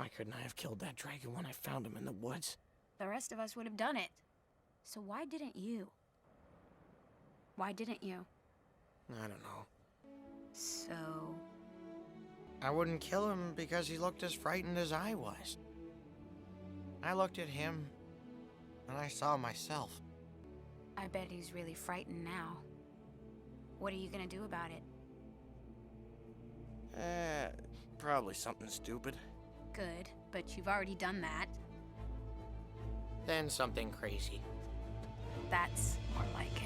Why couldn't I have killed that dragon when I found him in the woods? The rest of us would have done it. So why didn't you? Why didn't you? I don't know. So... I wouldn't kill him because he looked as frightened as I was. I looked at him, and I saw myself. I bet he's really frightened now. What are you gonna do about it? Probably something stupid. Good, but you've already done that. Then something crazy. That's more like it.